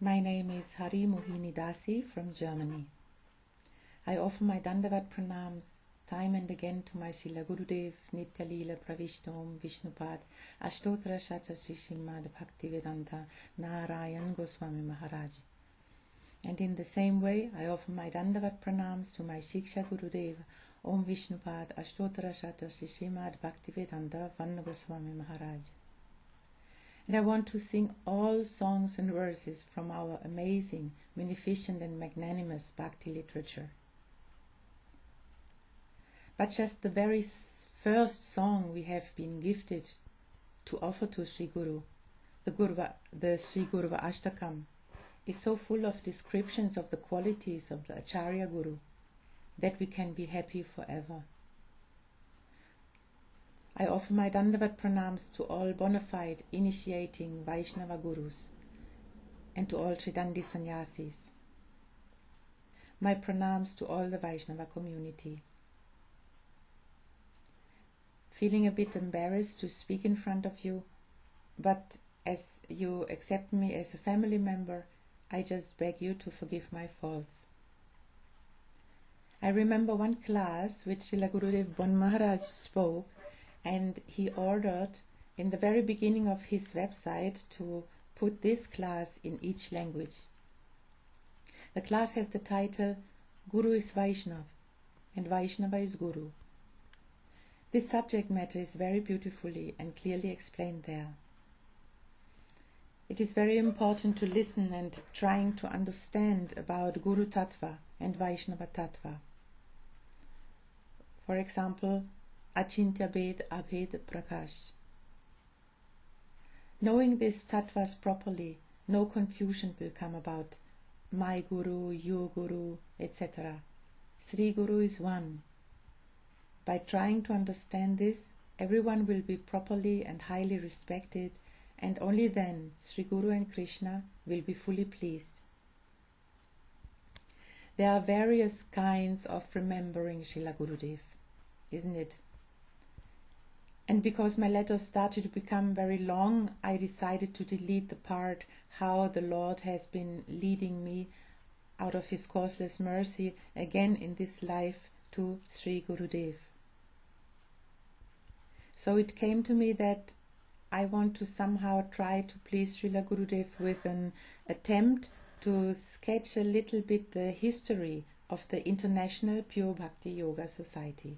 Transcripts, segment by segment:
My name is Hari Mohini Dasi from Germany. I offer my Dandavat pranams time and again to my Srila Gurudev, Nitya Leela Pravishtom, Vishnupad, Ashtotra Shatra Srimad Bhaktivedanta, Narayan Goswami Maharaj. And in the same way, I offer my Dandavat pranams to my Shiksha Gurudev, Om Vishnupad, Ashtotra Shatra Srimad Bhaktivedanta, Vanna Goswami Maharaj. And I want to sing all songs and verses from our amazing, munificent and magnanimous Bhakti literature. But just the very first song we have been gifted to offer to Sri Guru, the Sri Gurva Ashtakam, is so full of descriptions of the qualities of the Acharya Guru that we can be happy forever. I offer my Dandavat pranams to all bona fide initiating Vaishnava Gurus and to all Tridandi Sannyasis. My pranams to all the Vaishnava community. Feeling a bit embarrassed to speak in front of you, but as you accept me as a family member, I just beg you to forgive my faults. I remember one class which Srila Gurudev Bon Maharaj spoke, and he ordered in the very beginning of his website to put this class in each language. The class has the title Guru is Vaishnav and Vaishnava is Guru. This subject matter is very beautifully and clearly explained there. It is very important to listen and trying to understand about Guru Tattva and Vaishnava Tattva. For example, Achintya Bhed Abhed Prakash. Knowing these tattvas properly, no confusion will come about my Guru, your Guru, etc. Sri Guru is one. By trying to understand this, everyone will be properly and highly respected, and only then Sri Guru and Krishna will be fully pleased. There are various kinds of remembering Srila Gurudev, isn't it? And because my letters started to become very long, I decided to delete the part how the Lord has been leading me out of His causeless mercy again in this life to Sri Gurudev. So it came to me that I want to somehow try to please Srila Gurudev with an attempt to sketch a little bit the history of the International Pure Bhakti Yoga Society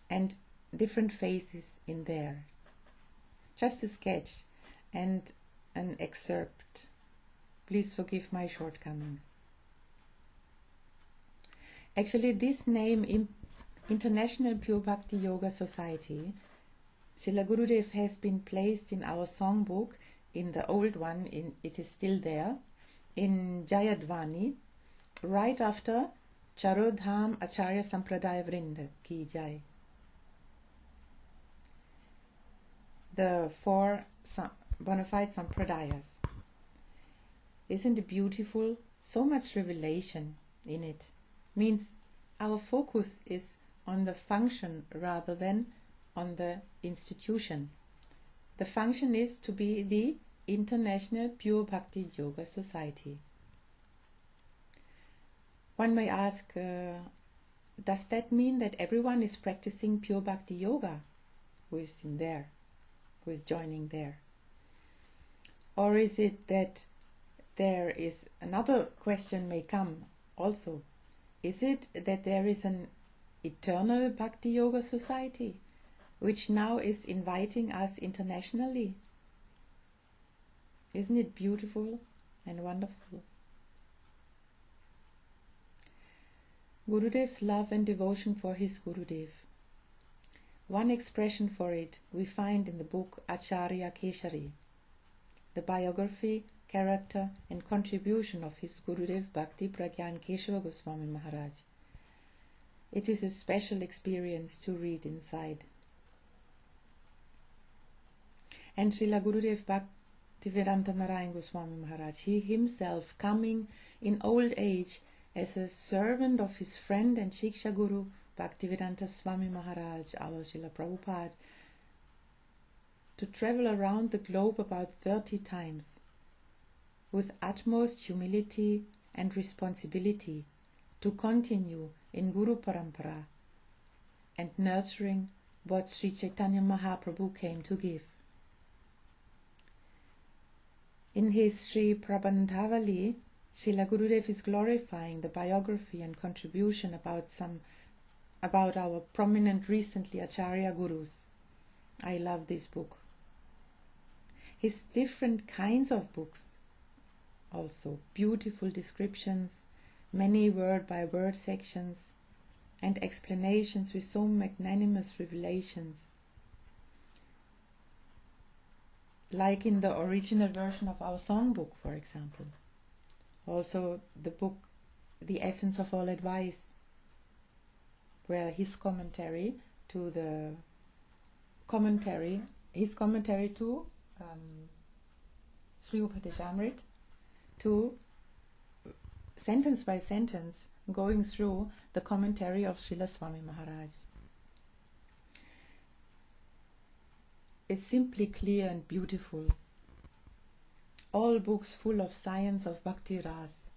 and different phases in there. Just a sketch and an excerpt. Please forgive my shortcomings. Actually, this name, International Pure Bhakti Yoga Society, Srila Gurudev has been placed in our songbook, in the old one, it is still there, in Jayadvani, right after Charodham Acharya Sampradaya Vrinda Ki Jai. The four bona fide Sampradayas. Isn't it beautiful? So much revelation in it. Means our focus is on the function rather than on the institution. The function is to be the International Pure Bhakti Yoga Society. One may ask, does that mean that everyone is practicing Pure Bhakti Yoga who is in there? Who is joining there? Or is it that there is another question may come also? Is it that there is an eternal Bhakti Yoga Society which now is inviting us internationally? Isn't it beautiful and wonderful? Gurudev's love and devotion for his Gurudev. One expression for it we find in the book Acharya Keshari, the biography, character and contribution of his Gurudev Bhakti Pragyan Keshava Goswami Maharaj. It is a special experience to read inside. And Srila Gurudev Bhaktivedanta Narayan Goswami Maharaj, he himself coming in old age as a servant of his friend and Shiksha Guru Bhaktivedanta Swami Maharaj, our Srila Prabhupada, to travel around the globe about 30 times with utmost humility and responsibility to continue in Guru Parampara and nurturing what Sri Chaitanya Mahaprabhu came to give. In his Sri Prabandhavali, Srila Gurudeva is glorifying the biography and contribution about our prominent recently Acharya Gurus. I love this book. His different kinds of books, also beautiful descriptions, many word-by-word sections, and explanations with so magnanimous revelations. Like in the original version of our songbook, for example. Also the book, The Essence of All Advice, where his commentary to Sri Upadeshamrit, to sentence by sentence going through the commentary of Srila Swami Maharaj. It's simply clear and beautiful. All books full of science of Bhakti Ras,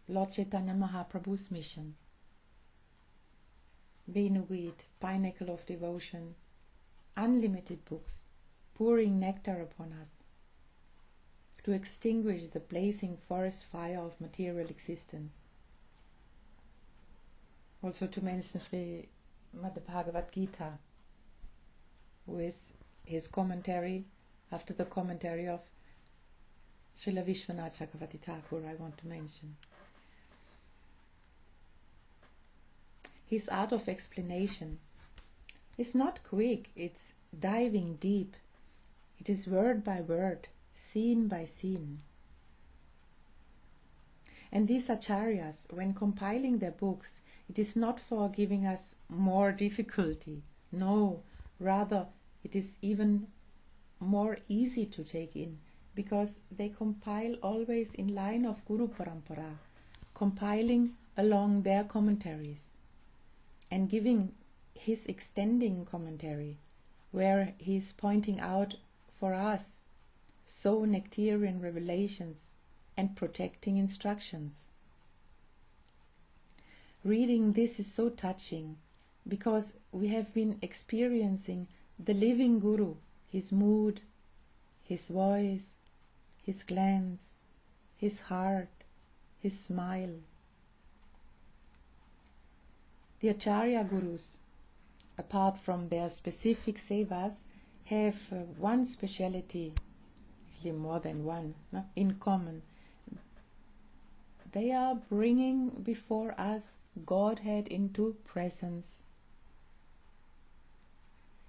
Lord Chaitanya Mahaprabhu's mission. Venuweed, Pinnacle of Devotion, unlimited books, pouring nectar upon us, to extinguish the blazing forest fire of material existence. Also to mention Srimad Bhagavad Gita, with his commentary, after the commentary of Srila Vishwanath Chakravarti Thakur, I want to mention. His art of explanation is not quick, it's diving deep. It is word by word, scene by scene. And these acharyas, when compiling their books, it is not for giving us more difficulty. No, rather it is even more easy to take in, because they compile always in line of Guru Parampara, compiling along their commentaries and giving his extending commentary, where he is pointing out for us so nectarian revelations and protecting instructions. Reading this is so touching, because we have been experiencing the living Guru, his mood, his voice, his glance, his heart, his smile. The Acharya Gurus, apart from their specific sevas, have one speciality, actually more than one, in common. They are bringing before us Godhead into presence.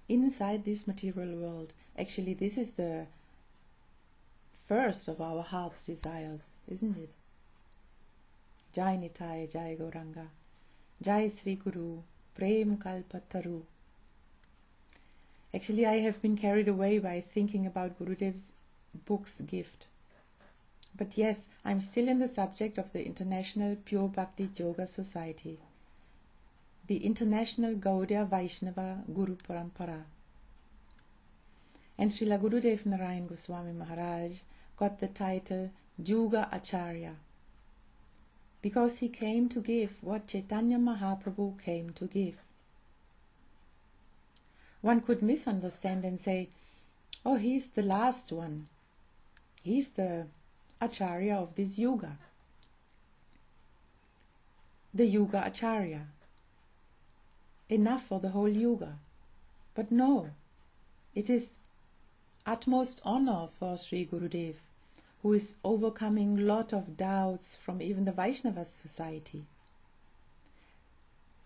Inside this material world, actually this is the first of our heart's desires, isn't it? Jai Nitai, Jai Gauranga, Jai Sri Guru, Prem Kalpataru. Actually, I have been carried away by thinking about Gurudev's book's gift. But yes, I'm still in the subject of the International Pure Bhakti Yoga Society, the International Gaudiya Vaishnava Guru Parampara. And Srila Gurudev Narayan Goswami Maharaj got the title Yuga Acharya, because he came to give what Chaitanya Mahaprabhu came to give. One could misunderstand and say, oh, he's the last one. He's the Acharya of this Yuga. The Yuga Acharya. Enough for the whole Yuga. But no, it is utmost honor for Sri Gurudev, who is overcoming lot of doubts from even the Vaishnava society.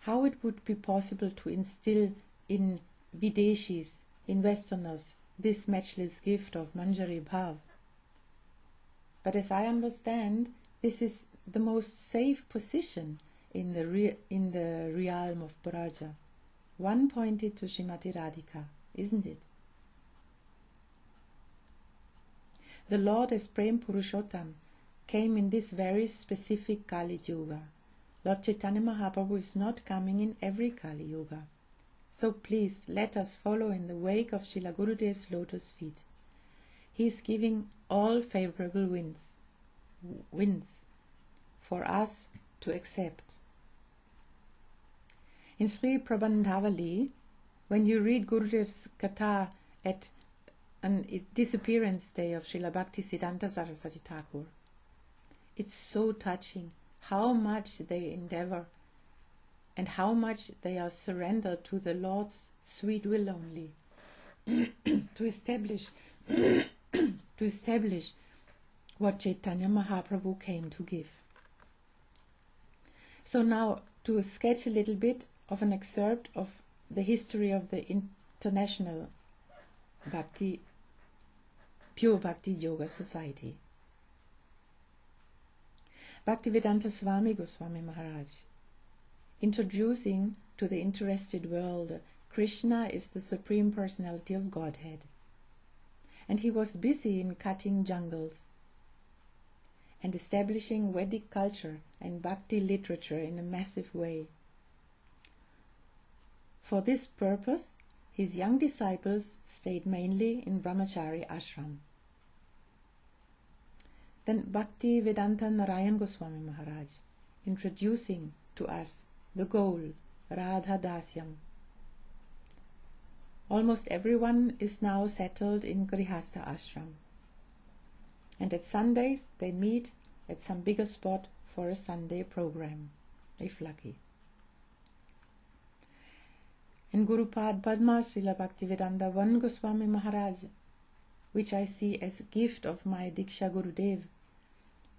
How it would be possible to instill in Videshis, in Westerners, this matchless gift of Manjari Bhav. But as I understand, this is the most safe position in the realm of Braja. One pointed to Srimati Radhika, isn't it? The Lord as Prem Purushottam came in this very specific Kali Yuga. Lord Chaitanya Mahaprabhu is not coming in every Kali Yuga. So please let us follow in the wake of Srila Gurudev's lotus feet. He is giving all favorable winds. winds for us to accept. In Sri Prabandhavali, when you read Gurudev's Katha at a disappearance day of Srila Bhaktisiddhanta Saraswati Thakur, it's so touching how much they endeavor and how much they are surrendered to the Lord's sweet will only to establish what Chaitanya Mahaprabhu came to give. So now, to sketch a little bit of an excerpt of the history of the International Bhakti, Pure Bhakti Yoga Society. Bhaktivedanta Swami Goswami Maharaj, introducing to the interested world, Krishna is the Supreme Personality of Godhead, and he was busy in cutting jungles and establishing Vedic culture and Bhakti literature in a massive way. For this purpose, his young disciples stayed mainly in Brahmachari ashram. Then Bhaktivedanta Narayan Goswami Maharaj, introducing to us the goal, Radha Dasyam. Almost everyone is now settled in Grihastha ashram, and at Sundays they meet at some bigger spot for a Sunday program, if lucky. And Guru Pad Padma Srila Bhaktivedanta Van Goswami Maharaj, which I see as a gift of my Diksha Gurudev,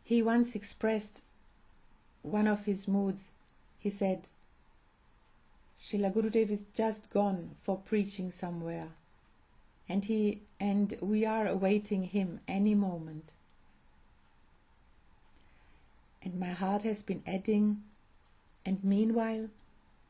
he once expressed one of his moods. He said, Srila Gurudev is just gone for preaching somewhere, and we are awaiting him any moment. And my heart has been adding, and meanwhile,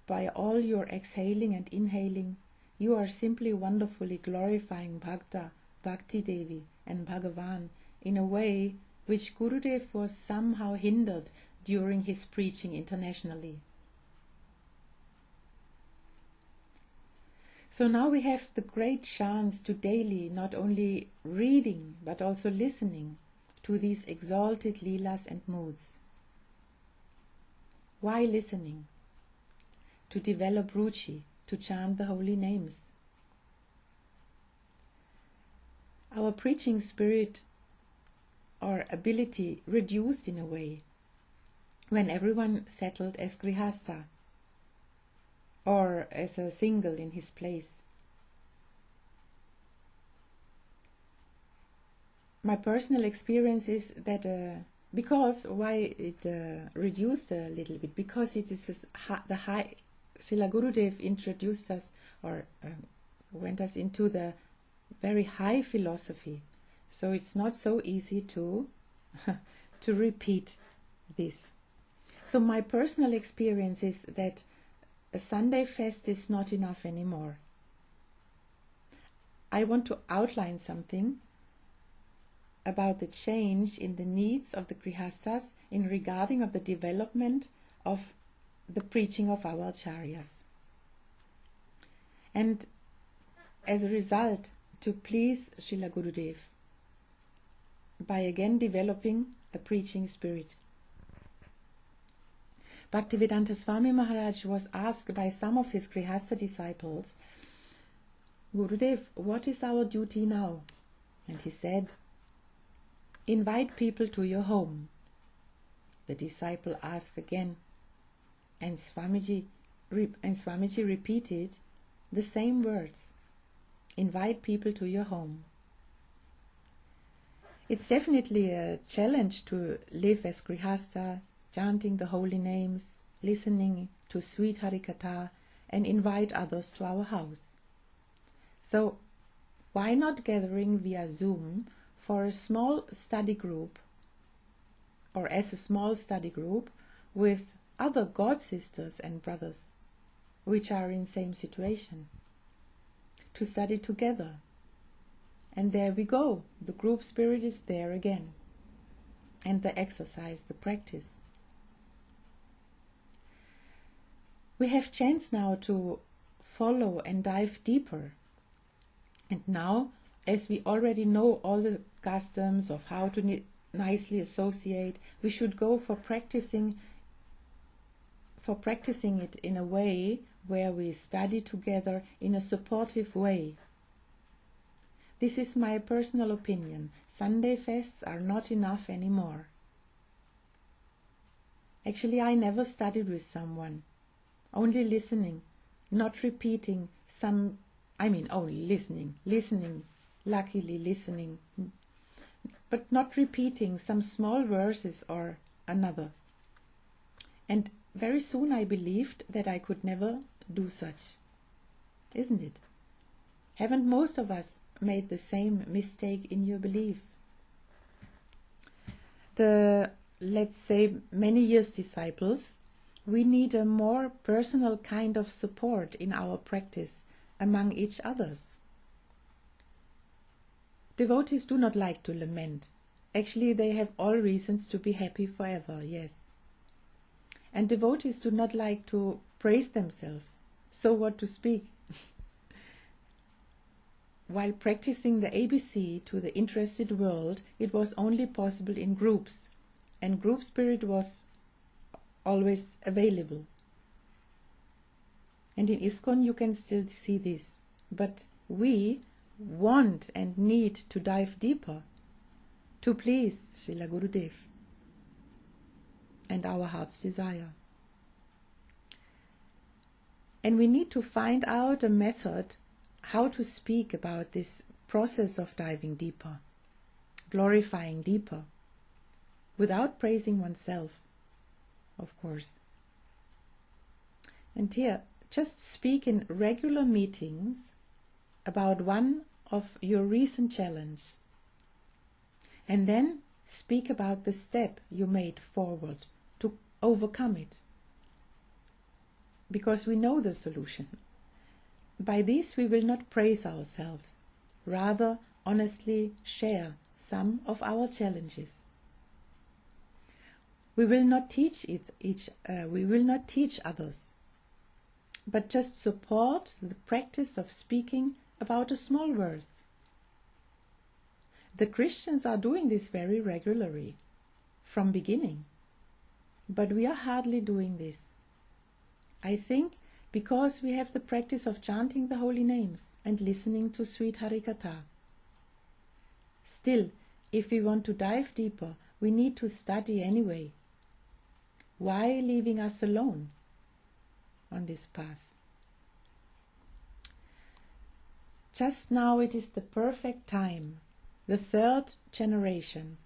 by all your exhaling and inhaling, you are simply wonderfully glorifying Bhakta, Bhakti Devi and Bhagavan in a way which Gurudev was somehow hindered during his preaching internationally. So now we have the great chance to daily not only reading but also listening to these exalted leelas and moods. Why listening? To develop ruchi, to chant the holy names. Our preaching spirit or ability reduced in a way when everyone settled as grihastha or as a single in his place. My personal experience is that because why it reduced a little bit, because it is the high Srila Gurudev introduced us or went us into the very high philosophy, so it's not so easy to to repeat this. So my personal experience is that a Sunday fest is not enough anymore. I want to outline something about the change in the needs of the grihasthas in regarding of the development of the preaching of our acharyas. And as a result, to please Srila Gurudev by again developing a preaching spirit. Bhaktivedanta Swami Maharaj was asked by some of his grihastha disciples, Gurudev, what is our duty now? And he said, invite people to your home. The disciple asked again, and Swamiji repeated the same words, invite people to your home. It's definitely a challenge to live as grihastha, chanting the holy names, listening to sweet Harikatha, and invite others to our house. So, why not gathering via Zoom for a small study group, or as a small study group with other God sisters and brothers, which are in same situation, to study together. And there we go, the group spirit is there again, and the exercise, the practice. We have chance now to follow and dive deeper. And now, as we already know all the customs of how to nicely associate. We should go for practicing it in a way where we study together in a supportive way. This is my personal opinion. Sunday fests are not enough anymore. Actually, I never studied with someone, only listening, not repeating only listening, luckily listening, but not repeating some small verses or another. And very soon I believed that I could never do such. Isn't it? Haven't most of us made the same mistake in your belief? Let's say, many years disciples, we need a more personal kind of support in our practice among each others. Devotees do not like to lament. Actually, they have all reasons to be happy forever, yes. And devotees do not like to praise themselves. So what to speak? While practicing the ABC to the interested world, it was only possible in groups, and group spirit was always available. And in ISKCON you can still see this. But we want and need to dive deeper to please Srila Gurudeva and our heart's desire. And we need to find out a method how to speak about this process of diving deeper, glorifying deeper, without praising oneself, of course. And here, just speak in regular meetings about one of your recent challenge, and then speak about the step you made forward to overcome it, because we know the solution. By this we will not praise ourselves, rather honestly share some of our challenges. We will not teach others, but just support the practice of speaking about a small verse. The Christians are doing this very regularly, from beginning, but we are hardly doing this. I think because we have the practice of chanting the holy names and listening to sweet Harikatha. Still, if we want to dive deeper, we need to study anyway. Why leaving us alone on this path? Just now it is the perfect time, the third generation,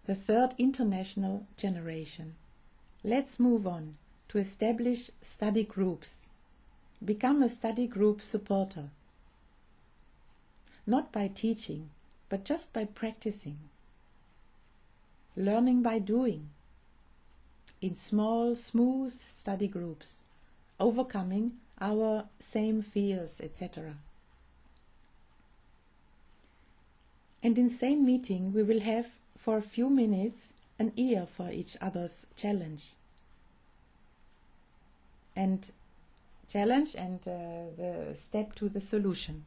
the third international generation. Let's move on to establish study groups. Become a study group supporter. Not by teaching, but just by practicing. Learning by doing. In small, smooth study groups. Overcoming our same fears, etc. And in same meeting we will have for a few minutes an ear for each other's challenge. And the step to the solution.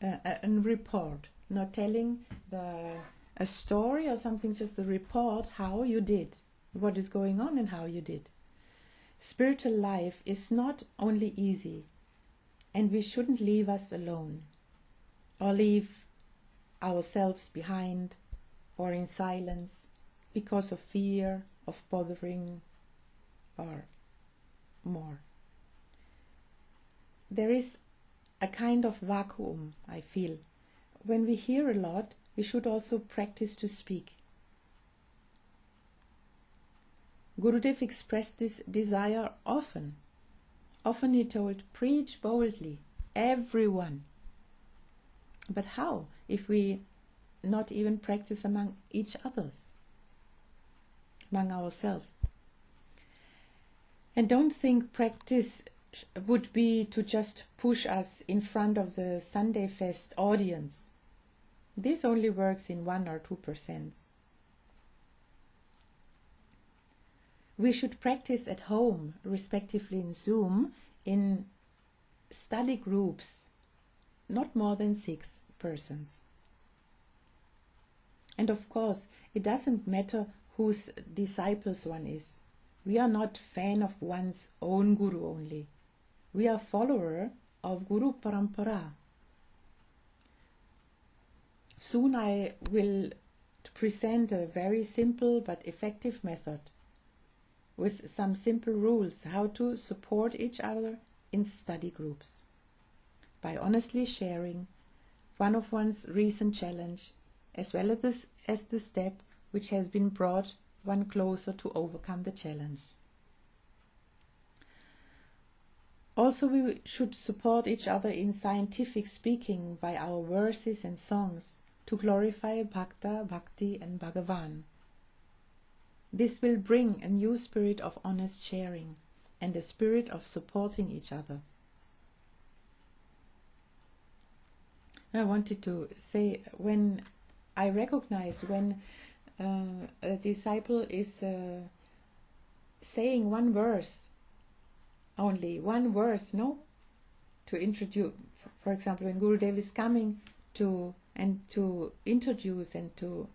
A report, not telling a story or something, just the report how you did, what is going on and how you did. Spiritual life is not only easy, and we shouldn't leave us alone, or leave ourselves behind, or in silence, because of fear, of bothering, or more. There is a kind of vacuum, I feel. When we hear a lot, we should also practice to speak. Gurudeva expressed this desire often. Often he told, preach boldly, everyone. But how, if we not even practice among each others, among ourselves? And don't think practice would be to just push us in front of the Sunday Fest audience. This only works in 1 or 2%. We should practice at home, respectively in Zoom, in study groups, not more than 6 persons. And of course, it doesn't matter whose disciples one is. We are not fan of one's own guru only. We are follower of Guru Parampara. Soon I will present a very simple but effective method with some simple rules how to support each other in study groups by honestly sharing one of one's recent challenge as well as the step which has been brought one closer to overcome the challenge. Also, we should support each other in scientific speaking by our verses and songs to glorify Bhakta, Bhakti and Bhagavan. This will bring a new spirit of honest sharing and a spirit of supporting each other. I wanted to say, when I recognize when a disciple is saying one verse, only one verse, no? To introduce, for example, when Gurudeva is coming to introduce and to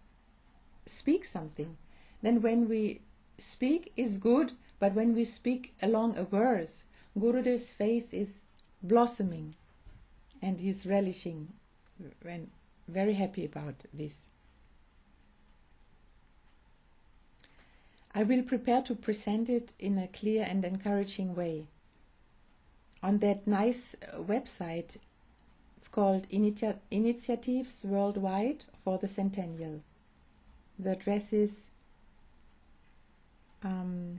speak something, then when we speak is good, but when we speak along a verse, Gurudev's face is blossoming and he's relishing and very happy about this. I will prepare to present it in a clear and encouraging way. On that nice website, it's called Initiatives Worldwide for the Centennial. The address is Srila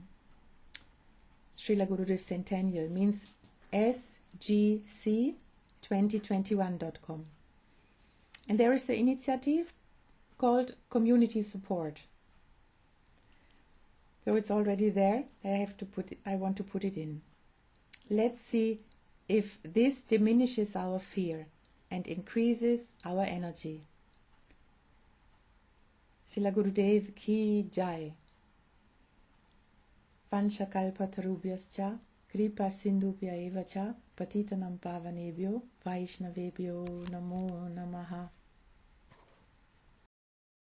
Gurudev Centennial, means sgc2021.com. And there is an initiative called Community Support. So it's already there. I want to put it in. Let's see if this diminishes our fear and increases our energy. Srila Gurudev ki jai. Vanchakalpatarubhyascha kripa sindhubhya eva cha patitanam pavanebhyo vaishnavebhyo namo namaha.